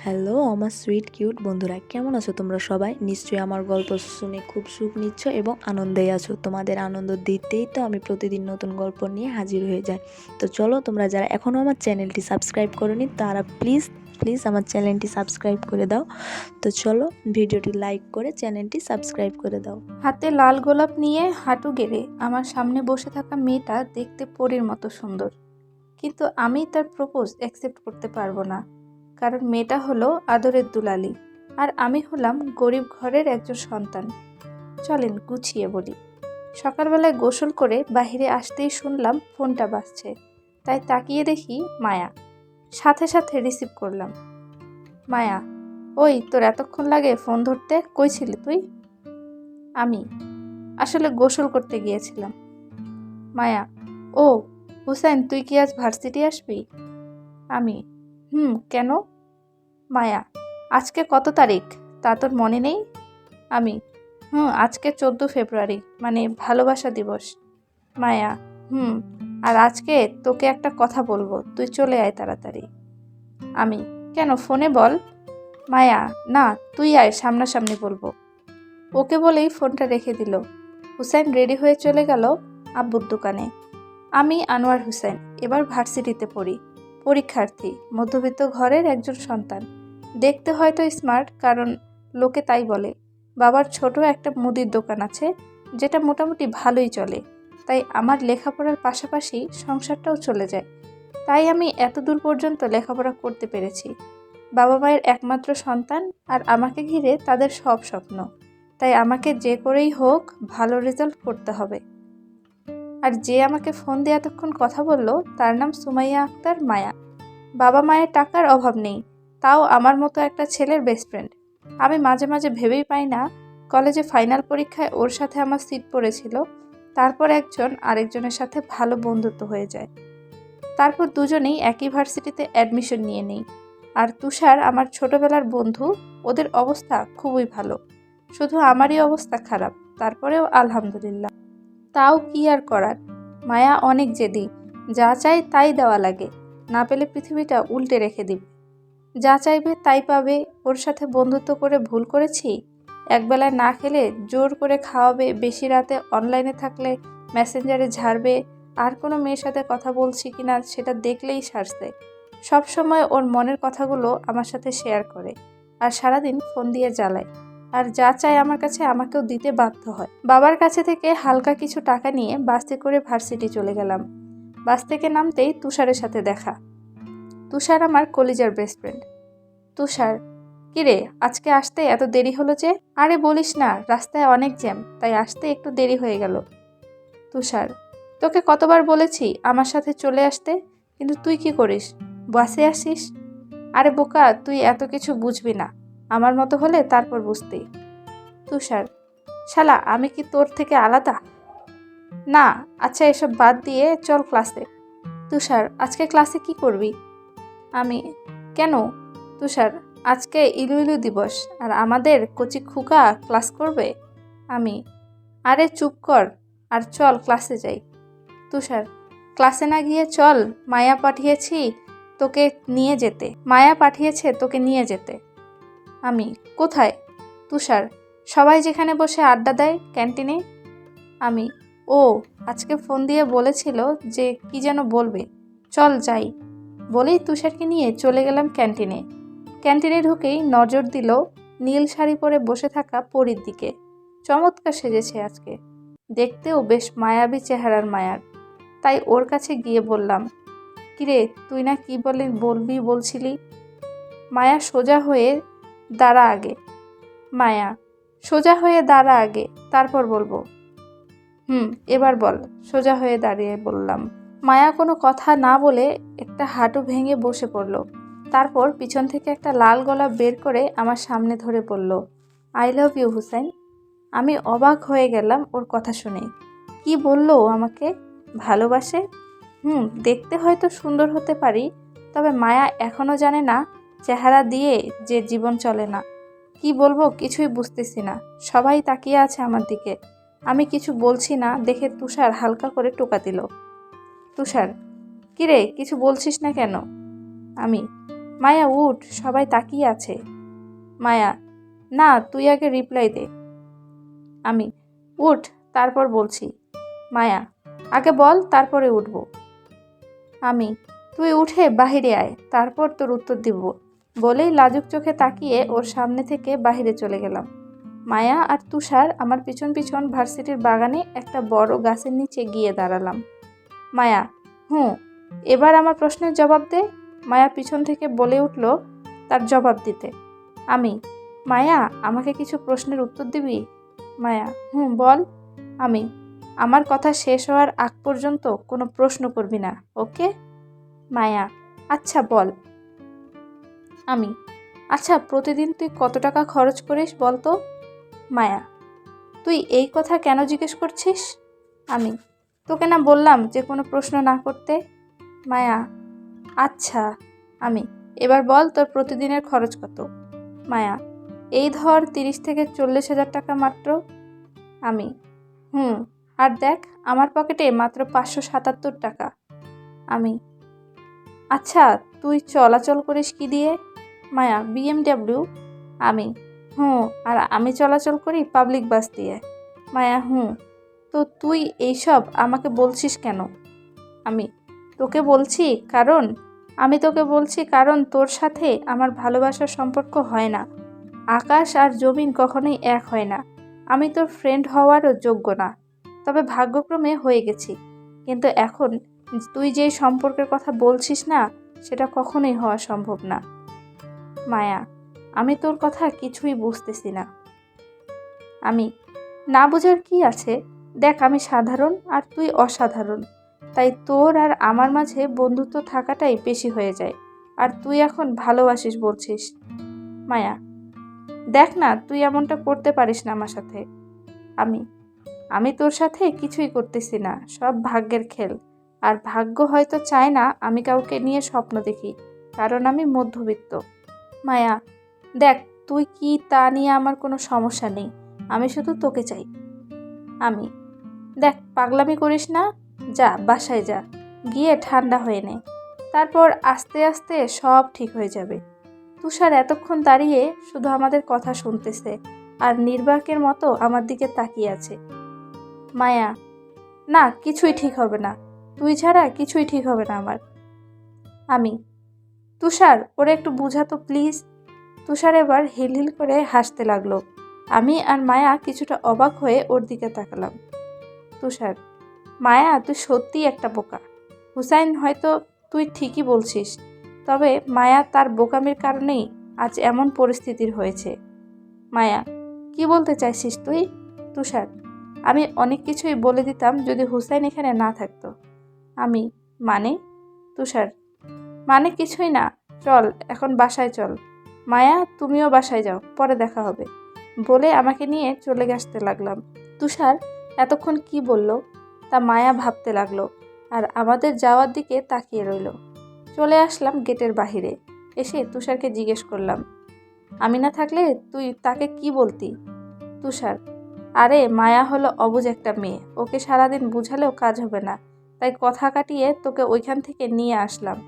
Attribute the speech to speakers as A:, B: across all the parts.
A: Hello আমার sweet cute বন্ধুরা, কেমন আছো তোমরা সবাই? নিশ্চয়ই আমার গল্প শুনে খুব সুখ নিচ্ছ এবং আনন্দেই আছো। তোমাদের আনন্দ দিতেই তো আমি প্রতিদিন নতুন গল্প নিয়ে হাজির হয়ে যাই। তো চলো, তোমরা যারা এখনও আমার চ্যানেলটি সাবস্ক্রাইব করোনি তারা প্লিজ প্লিজ আমার চ্যানেলটি সাবস্ক্রাইব করে দাও। তো চলো, ভিডিওটি লাইক করে চ্যানেলটি সাবস্ক্রাইব করে দাও।
B: হাতে লাল গোলাপ নিয়ে হাঁটু গেড়ে আমার সামনে বসে থাকা মেয়েটা দেখতে পরীর মতো সুন্দর, কিন্তু আমি তার প্রপোজ অ্যাকসেপ্ট করতে পারবো না, কারণ মেয়েটা হলো আদরের দুলালি আর আমি হলাম গরিব ঘরের একজন সন্তান। চলেন গুছিয়ে বলি। সকালবেলায় গোসল করে বাইরে আসতেই শুনলাম ফোনটা বাজছে, তাই তাকিয়ে দেখি মায়া। সাথে সাথে রিসিভ করলাম। মায়া, ওই তোর এতক্ষণ লাগে ফোন ধরতে, কই ছিলি তুই? আমি আসলে গোসল করতে গিয়েছিলাম। মায়া, ও হুসাইন, তুই কি আজ ভার্সিটি আসবি? আমি কেন? মায়া, আজকে কত তারিখ তা তোর মনে নেই? আমি আজকে 14 ফেব্রুয়ারি, মানে ভালোবাসা দিবস। মায়া, আর আজকে তোকে একটা কথা বলবো, তুই চলে আয় তাড়াতাড়ি। আমি, কেন, ফোনে বল। মায়া, না তুই আয়, সামনাসামনি বলবো। ওকে বলেই ফোনটা রেখে দিল। হুসাইন রেডি হয়ে চলে গেল আব্বুর দোকানে। আমি আনোয়ার হুসাইন, এবার ভার্সিটিতে পড়ি, পরীক্ষার্থী, মধ্যবিত্ত ঘরের একজন সন্তান। দেখতে হয়তো স্মার্ট, কারণ লোকে তাই বলে। বাবার ছোট একটা মুদির দোকান আছে, যেটা মোটামুটি ভালোই চলে, তাই আমার লেখাপড়ার পাশাপাশি সংসারটাও চলে যায়। তাই আমি এত দূর পর্যন্ত লেখাপড়া করতে পেরেছি। বাবা মায়ের একমাত্র সন্তান, আর আমাকে ঘিরে তাদের সব স্বপ্ন। তাই আমাকে যে করেই হোক ভালো রেজাল্ট করতে হবে। আর যে আমাকে ফোন দিয়ে এতক্ষণ কথা বলল তার নাম সুমাইয়া আক্তার মায়া। বাবা মায়ের টাকার অভাব নেই, তাও আমার মতো একটা ছেলের বেস্ট ফ্রেন্ড। আমি মাঝে মাঝে ভেবেই পাই না, কলেজে ফাইনাল পরীক্ষায় ওর সাথে আমার সিট পড়েছিল, তারপর একজন আরেকজনের সাথে ভালো বন্ধুত্ব হয়ে যায়, তারপর দুজনেই একই ভার্সিটিতে অ্যাডমিশন নিয়ে নেই। আর তুষার আমার ছোটবেলার বন্ধু, ওদের অবস্থা খুবই ভালো, শুধু আমারই অবস্থা খারাপ, তারপরেও আলহামদুলিল্লাহ। তাও কি আর করার, মায়া অনেক জেদি, যা চাই তাই দেওয়া লাগে, না পেলে পৃথিবীটা উল্টে রেখে দিবে। যা চাইবে তাই পাবে। ওর সাথে বন্ধুত্ব করে ভুল করেছি। একবেলায় না খেলে জোর করে খাওয়াবে, বেশি রাতে অনলাইনে থাকলে মেসেঞ্জারে ঝাড়বে, আর কোনো মেয়ের সাথে কথা বলছি কিনা সেটা দেখলেই সারছে। সব সময় ওর মনের কথাগুলো আমার সাথে শেয়ার করে, আর সারাদিন ফোন দিয়ে জ্বালায়। আর যা চায় আমার কাছে আমাকেও দিতে বাধ্য হয়। বাবার কাছে থেকে হালকা কিছু টাকা নিয়ে বাসে করে ভার্সিটি চলে গেলাম। বাস থেকে নামতেই তুষারের সাথে দেখা। তুষার আমার কলিজার বেস্ট ফ্রেন্ড। তুষার, কিরে আজকে আসতে এত দেরি হলো যে? আরে বলিস না, রাস্তায় অনেক জ্যাম, তাই আসতে একটু দেরি হয়ে গেল। তুষার, তোকে কতবার বলেছি আমার সাথে চলে আসতে, কিন্তু তুই কি করিস, বাসে আসিস? আরে বোকা, তুই এত কিছু বুঝবি না, আমার মতো হলে তারপর বুঝতি। তুষার, শালা আমি কি তোর থেকে আলাদা? না, আচ্ছা এসব বাদ দিয়ে চল ক্লাসে। তুষার, আজকে ক্লাসে কি করবি? আমি, কেন? তুষার, আজকে ইলু ইলু দিবস, আর আমাদের কচি খুকা ক্লাস করবে। আমি, আরে চুপ কর আর চল ক্লাসে যাই। তুষার, ক্লাসে না গিয়ে চল, মায়া পাঠিয়েছে তোকে নিয়ে যেতে। আমি, কোথায়? তুষার, সবাই যেখানে বসে আড্ডা দেয়, ক্যান্টিনে। আমি, ও আজকে ফোন দিয়ে বলেছিল যে কি যেন বলবে, চল যাই। বলেই তুষারকে নিয়ে চলে গেলাম ক্যান্টিনে। ক্যান্টিনে ঢুকেই নজর দিল নীল শাড়ি পরে বসে থাকা পরীর দিকে। চমৎকার সেজেছে আজকে, দেখতেও বেশ মায়াবী চেহারার মায়ার। তাই ওর কাছে গিয়ে বললাম, কিরে তুই না কি বলবি বলছিলি? মায়া, সোজা হয়ে দাঁড়া আগে। মায়া, সোজা হয়ে দাঁড়া আগে, তারপর বলবো। এবার বল। সোজা হয়ে দাঁড়িয়ে বললাম। মায়া কোনো কথা না বলে একটা হাঁটু ভেঙে বসে পড়ল, তারপর পিছন থেকে একটা লাল গোলাপ বের করে আমার সামনে ধরে বলল, আই লাভ ইউ হুসাইন। আমি অবাক হয়ে গেলাম ওর কথা শুনে। কি বললো ও আমাকে? ভালোবাসে? দেখতে হয়তো সুন্দর হতে পারি, তবে মায়া এখনও জানে না চেহারা দিয়ে যে জীবন চলে না। কি বলবো কিছুই বুঝতেছি না, সবাই তাকিয়ে আছে আমার দিকে। আমি কিছু বলছি না দেখে তুষার হালকা করে টোকা দিল। তুষার, কিরে কিছু বলছিস না কেন? আমি, মায়া উঠ, সবাই তাকিয়ে আছে। মায়া, না তুই আগে রিপ্লাই দে। আমি, উঠ, তারপর বলছি। মায়া, আগে বল তারপরে উঠব। আমি, তুই উঠে বাহিরে আয়, তারপর তোর উত্তর দিব। বলেই লাজুক চোখে তাকিয়ে ওর সামনে থেকে বাহিরে চলে গেলাম। মায়া আর তুষার আমার পিছন পিছন ভার্সিটির বাগানে একটা বড় গাছের নিচে গিয়ে দাঁড়ালাম। মায়া, হুঁ, এবার আমার প্রশ্নের জবাব দে। মায়া পিছন থেকে বলে উঠল তার জবাব দিতে। আমি, মায়া, আমাকে কিছু প্রশ্নের উত্তর দিবি? মায়া, হুঁ বল। আমি, আমার কথা শেষ হওয়ার আগ পর্যন্ত কোনো প্রশ্ন করবি না, ওকে? মায়া, আচ্ছা বল। আমি, আচ্ছা প্রতিদিন তুই কত টাকা খরচ করিস বল তো? মায়া, তুই এই কথা কেন জিজ্ঞেস করছিস? আমি, তোকে না বললাম যে কোনো প্রশ্ন না করতে? মায়া, আচ্ছা। আমি, এবার বল তোর প্রতিদিনের খরচ কত? মায়া, এই ধর 30 থেকে 40,000 টাকা মাত্র। আমি, হুম, আর দেখ আমার পকেটে মাত্র 577 টাকা। আমি, আচ্ছা তুই চলাচল করিস কি দিয়ে? মায়া, BMW। আমি, হুম, আর আমি চলাচল করি পাবলিক বাস দিয়ে। মায়া, হুম, তো তুই এইসব আমাকে বলছিস কেন? আমি, তোকে বলছি কারণ তোর সাথে আমার ভালোবাসার সম্পর্ক হয় না। আকাশ আর জমিন কখনোই এক হয় না। আমি তোর ফ্রেন্ড হওয়ারও যোগ্য না, তবে ভাগ্যক্রমে হয়ে গেছি। কিন্তু এখন তুই যে সম্পর্কের কথা বলছিস না, সেটা কখনোই হওয়া সম্ভব না। মায়া, আমি তোর কথা কিছুই বুঝতেছি না। আমি, না বোঝার কি আছে? দেখ আমি সাধারণ আর তুই অসাধারণ, তাই তোর আর আমার মাঝে বন্ধুত্ব থাকাটাই বেশি হয়ে যায়। আর তুই এখন ভালোবাসিস বলছিস। মায়া, দেখ না তুই এমনটা করতে পারিস না আমার সাথে। আমি তোর সাথে কিছুই করতেছি না, সব ভাগ্যের খেল। আর ভাগ্য হয়তো চায় না আমি কাউকে নিয়ে স্বপ্ন দেখি, কারণ আমি মধ্যবিত্ত। মায়া, দেখ তুই কি তা নিয়ে আমার কোনো সমস্যা নেই, আমি শুধু তোকে চাই। আমি, দেখ পাগলামি করিস না, যা বাসায় যা, গিয়ে ঠান্ডা হয়ে নে, তারপর আস্তে আস্তে সব ঠিক হয়ে যাবে। তুষার এতক্ষণ দাঁড়িয়ে শুধু আমাদের কথা শুনতেছে আর নির্বাকের মতো আমার দিকে তাকিয়ে আছে। মায়া, না কিছুই ঠিক হবে না, তুই ছাড়া কিছুই ঠিক হবে না আমার। আমি, তুষার ওরে একটু বুঝাতো প্লিজ। তুষার এবার হিল হিল করে হাসতে লাগলো। আমি আর মায়া কিছুটা অবাক হয়ে ওর দিকে তাকালাম। তুষার, মায়া তুই সত্যিই একটা বোকা। হুসাইন, হয়তো তুই ঠিকই বলছিস, তবে মায়া তার বোকামির কারণেই আজ এমন পরিস্থিতির হয়েছে। মায়া, কি বলতে চাইছিস তুই? তুষার, আমি অনেক কিছুই বলে দিতাম যদি হুসাইন এখানে না থাকতো। আমি, মানে? তুষার, মানে কিছুই না, চল এখন বাসায় চল। মায়া তুমিও বাসায় যাও, পরে দেখা হবে। বলে আমাকে নিয়ে চলে আসতে লাগলাম। তুষার এতক্ষণ কি বলল তা মায়া ভাবতে লাগলো আর আমাদের যাওয়ার দিকে তাকিয়ে রইল। চলে আসলাম গেটের বাহিরে, এসে তুষারকে জিজ্ঞেস করলাম, আমি না থাকলে তুই তাকে কি বলতি? তুষার, আরে মায়া হলো অবুঝ একটা মেয়ে, ওকে সারাদিন বুঝালেও কাজ হবে না, তাই কথা কাটিয়ে তোকে ওইখান থেকে নিয়ে আসলাম।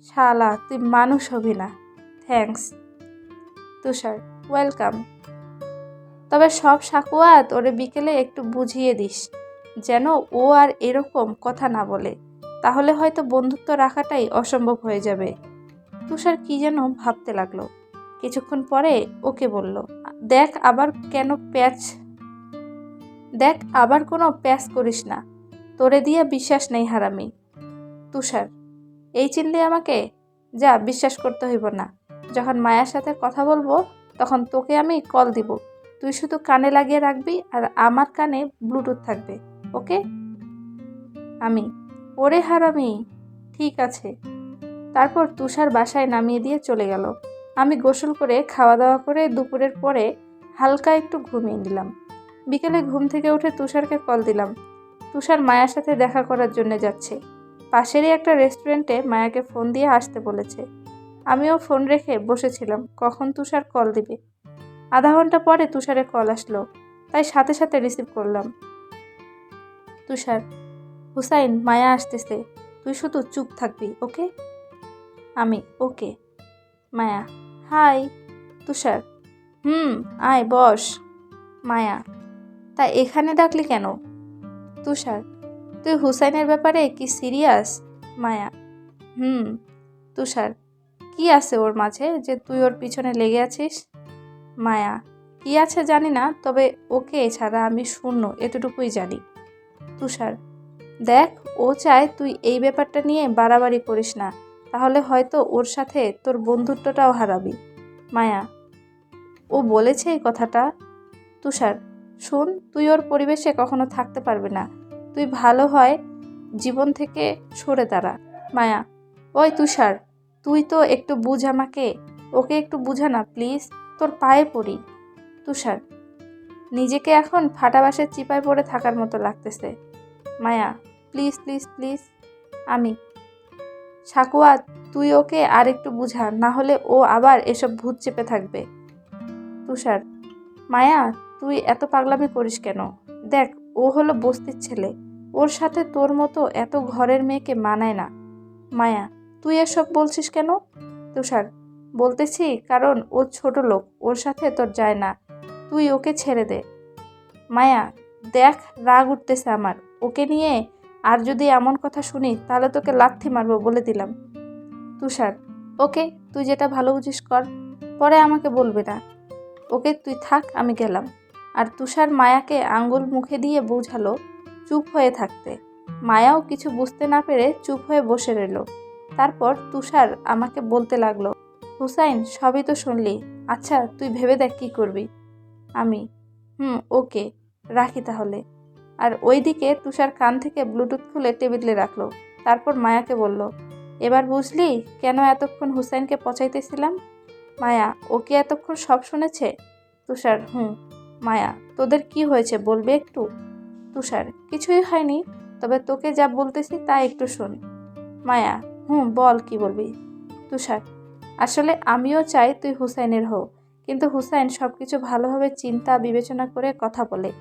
B: শালা তুই মানুষ হবি না। থ্যাঙ্কস। তুষার, ওয়েলকাম। তবে সব সাকুয়াত ওরে বিকেলে একটু বুঝিয়ে দিস, যেন ও আর এরকম কথা না বলে, তাহলে হয়তো বন্ধুত্ব রাখাটাই অসম্ভব হয়ে যাবে। তুষার কি যেন ভাবতে লাগলো। কিছুক্ষণ পরে ওকে বলল, দেখ আবার কেন দেখ আবার কোনো প্যাচ করিস না, তোরে দিয়ে বিশ্বাস নেই হারামি। তুষার, এই চিনলি আমাকে? যা, বিশ্বাস করতে হইব না। যখন মায়ের সাথে কথা বলবো তখন তোকে আমি কল দিব, তুই শুধু কানে লাগিয়ে রাখবি আর আমার কানে ব্লুটুথ থাকবে, ওকে? আমি, ওরে হারামি, ঠিক আছে। তারপর তুষার বাসায় নামিয়ে দিয়ে চলে গেল। আমি গোসল করে খাওয়া দাওয়া করে দুপুরের পরে হালকা একটু ঘুমিয়ে নিলাম। বিকেলে ঘুম থেকে উঠে তুষারকে কল দিলাম। তুষার মায়ের সাথে দেখা করার জন্য যাচ্ছে। পাশেরই একটা রেস্টুরেন্টে মায়াকে ফোন দিয়ে আসতে বলেছে। আমিও ফোন রেখে বসেছিলাম কখন তুষার কল দিবে। আধা ঘন্টা পরে তুষারের কল আসলো, তাই সাথে সাথে রিসিভ করলাম। তুষার, হুসাইন মায়া আসতেছে, তুই শুধু চুপ থাকবি, ওকে? আমি, ওকে। মায়া, হাই। তুষার, আয় বস। মায়া, তা এখানে ডাকলি কেন? তুষার, তুই হুসাইনের ব্যাপারে কি সিরিয়াস? মায়া, তুষার, কি আছে ওর মাঝে যে তুই ওর পিছনে লেগে আছিস? মায়া, কি আছে জানি না, তবে ওকে ছাড়া আমি শূন্য, এতটুকুই জানি। তুষার, দেখ, ও চায় তুই এই ব্যাপারটা নিয়ে বাড়াবাড়ি করিস না, তাহলে হয়তো ওর সাথে তোর বন্ধুত্বটাও হারাবি। মায়া, ও বলেছে এই কথাটা? তুষার, শোন, তুই ওর পরিবেশে কখনো থাকতে পারবি না, তুই ভালো হয় জীবন থেকে সরে দাঁড়া। মায়া, ওই তুষার, তুই তো একটু বুঝ আমাকে, ওকে একটু বুঝা না প্লিজ, তোর পায়ে পড়ি। তুষার, নিজেকে এখন ফাটা বাঁশের চিপায় পড়ে থাকার মতো লাগতেছে। মায়া, প্লিজ প্লিজ প্লিজ। আমি, সাকুয়া, তুই ওকে আর একটু বুঝা, না হলে ও আবার এসব ভূত চেপে থাকবে। তুষার, মায়া, তুই এত পাগলামি করিস কেন? দেখ, ও হলো বস্তির ছেলে, ওর সাথে তোর মতো এত ঘরের মেয়েকে মানায় না। মায়া, তুই এসব বলছিস কেন? তুষার, বলতেছি কারণ ও ছোট লোক, ওর সাথে তোর যায় না, তুই ওকে ছেড়ে দে। মায়া, দেখ, রাগ উঠতেছে আমার, ওকে নিয়ে আর যদি এমন কথা শুনি তাহলে তোকে লাথি মারবো, বলে দিলাম। তুষার, ওকে, তুই যেটা ভালো বুঝিস কর, পরে আমাকে বলবি না। ওকে, তুই থাক, আমি গেলাম। আর তুষার মায়াকে আঙ্গুল মুখে দিয়ে বোঝালো চুপ হয়ে থাকতে। মায়াও কিছু বুঝতে না পেরে চুপ হয়ে বসে রইল। তারপর তুষার আমাকে বলতে লাগলো, হুসাইন, সবই তো শুনলি, আচ্ছা তুই ভেবে দেখ কি করবি। আমি, ওকে, রাখি তাহলে। আর ওইদিকে তুষার কান থেকে ব্লুটুথ খুলে টেবিলে রাখলো। তারপর মায়াকে বলল, এবার বুঝলি কেন এতক্ষণ হুসাইনকে পচাইতেছিলাম? মায়া, ও কি এতক্ষণ সব শুনেছে? তুষার, মায়া, তোদের কি হয়েছে বলবে একটু? তুষার, কিছুই হয়নি, তবে তোকে যা বলতেছি তা একটু শোন। মায়া, বল কি বলবি? তুষার, আসলে আমিও চাই তুই হুসাইনের হও, কিন্তু হুসাইন সবকিছু ভালোভাবে চিন্তা বিবেচনা করে কথা বলে,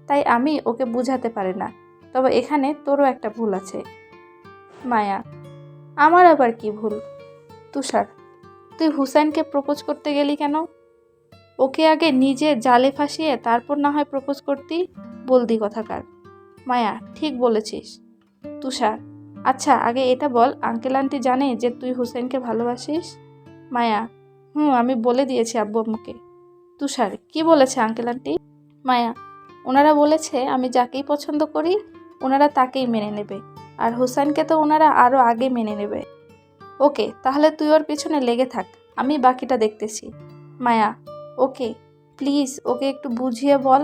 B: তাই আমি ওকে বুঝাতে পারি না, তবে এখানে তোরও একটা ভুল আছে। মায়া, আমার আবার কি ভুল? তুষার, তুই হুসাইনকে প্রপোজ করতে গেলি কেন? ওকে আগে নিজে জালে ফাঁসিয়ে তারপর না হয় প্রপোজ করতি, বলদি কথাকার। মায়া, ঠিক বলেছিস। তুষার, আচ্ছা আগে এটা বল, আঙ্কেল আন্টি জানে যে তুই হুসেনকে ভালোবাসিস? মায়া, আমি বলে দিয়েছি আব্বু আম্মুকে। তুষার, কি বলেছে আঙ্কেল আন্টি? মায়া, ওনারা বলেছে আমি যাকেই পছন্দ করি ওনারা তাকেই মেনে নেবে, আর হুসাইনকে তো ওনারা আরও আগে মেনে নেবে। ওকে, তাহলে তুই ওর পিছনে লেগে থাক, আমি বাকিটা দেখতেছি। মায়া, ওকে, প্লিজ ওকে একটু বুঝিয়ে বল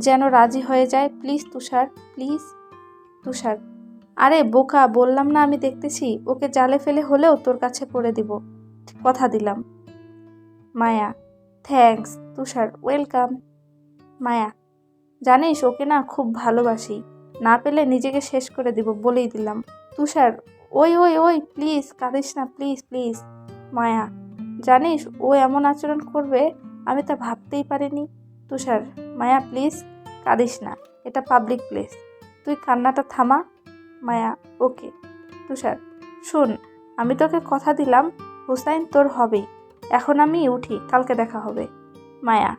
B: যেন রাজি হয়ে যায়, প্লিজ তুষার, প্লিজ। তুষার, আরে বোকা, বললাম না আমি দেখতেছি, ওকে জালে ফেলে হলেও তোর কাছে করে দিব, কথা দিলাম। মায়া, থ্যাঙ্কস তুষার, ওয়েলকাম। মায়া, জানিস ওকে না খুব ভালোবাসি, না পেলে নিজেকে শেষ করে দিব, বলেই দিলাম। তুষার, ওই ওই ওই প্লিজ কাঁদিস না, প্লিজ প্লিজ। মায়া, জানিস ও এমন আচরণ করবে আমি তা ভাবতেই পারিনি। তুষার, মায়া প্লিজ কাঁদিস না, এটা পাবলিক প্লেস, তুই কান্নাটা থামা। মায়া, ওকে। তুষার, শোন, আমি তোকে কথা দিলাম হুসাইন তোর হবেই, এখন আমি উঠি, কালকে দেখা হবে। মায়া,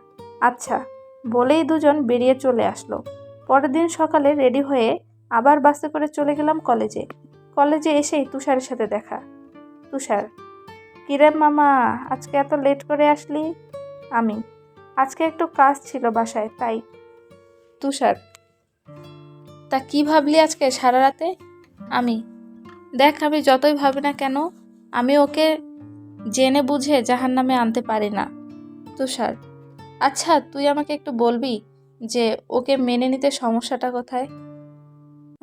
B: আচ্ছা, বলেই দুজন বেরিয়ে চলে আসলো। পরের দিন সকালে রেডি হয়ে আবার বাসে করে চলে গেলাম কলেজে। কলেজে এসেই তুষারের সাথে দেখা। তুষার, কিরে মামা, আজকে এত লেট করে আসলি? আমি, আজকে একটু কাজ ছিল বাসায় তাই। তুষার, তা কি ভাবলি আজকে সারা রাতে? আমি, দেখ, আমি যতই ভাবি না কেন আমি ওকে জেনে বুঝে জাহান্নামে আনতে পারি না। তুষার, আচ্ছা তুই আমাকে একটু বলবি যে ওকে মেনে নিতে সমস্যাটা কোথায়?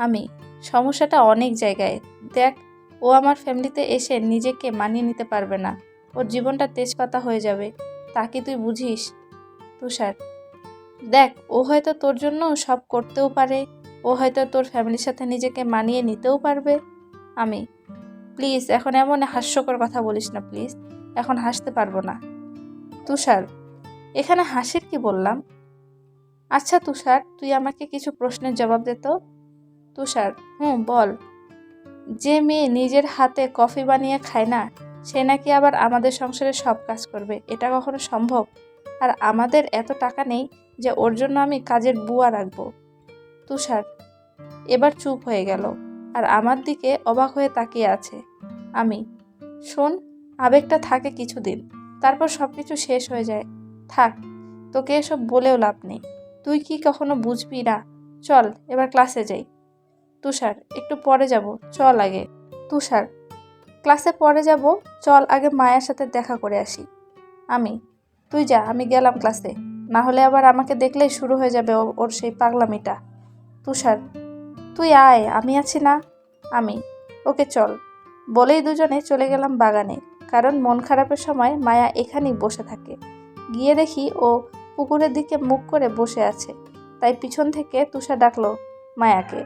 B: আমি, সমস্যাটা অনেক জায়গায়। দেখ, ও আমার ফ্যামিলিতে এসে নিজেকে মানিয়ে নিতে পারবে না, ওর জীবনটা তেজপাতা হয়ে যাবে, তা কি তুই বুঝিস? তুষার, দেখ, ও হয়তো তোর জন্য সব করতেও পারে, ও হয়তো তোর ফ্যামিলির সাথে নিজেকে মানিয়ে নিতেও পারবে। আমি, প্লিজ এখন এমন হাস্যকর কথা বলিস না প্লিজ, এখন হাসতে পারবো না। তুষার, এখানে হাসির কি বললাম? আচ্ছা তুষার, তুই আমাকে কিছু প্রশ্নের জবাব দে তো। তুষার, বল। যে মেয়ে নিজের হাতে কফি বানিয়ে খায় না সে নাকি আবার আমাদের সংসারে সব কাজ করবে, এটা কখনো সম্ভব? আর আমাদের এত টাকা নেই যে ওর জন্য আমি কাজের বুয়া রাখবো। তুষার এবার চুপ হয়ে গেল আর আমার দিকে অবাক হয়ে তাকিয়ে আছে। আমি, শোন, আবেগটা থাকে কিছুদিন, তারপর সব কিছু শেষ হয়ে যায়। থাক, তোকে এসব বলেও লাভ নেই, তুই কি কখনো বুঝবি না? চল এবার ক্লাসে যাই। তুষার, একটু পরে যাব, চল আগে। তুষার, ক্লাসে পরে যাব, চল আগে মায়ের সাথে দেখা করে আসি। আমি, তুই যা, আমি গেলাম ক্লাসে, না হলে আবার আমাকে দেখলেই শুরু হয়ে যাবে ওর সেই পাগলামিটা। তুষার, তুই আয়, আমি আছি না। আমি, ওকে চল। বলেই দুজনে চলে গেলাম বাগানে, কারণ মন খারাপের সময় মায়া এখানেই বসে থাকে। গিয়ে দেখি ও পুকুরের দিকে মুখ করে বসে আছে, তাই পিছন থেকে তুষার ডাকলো মায়াকে।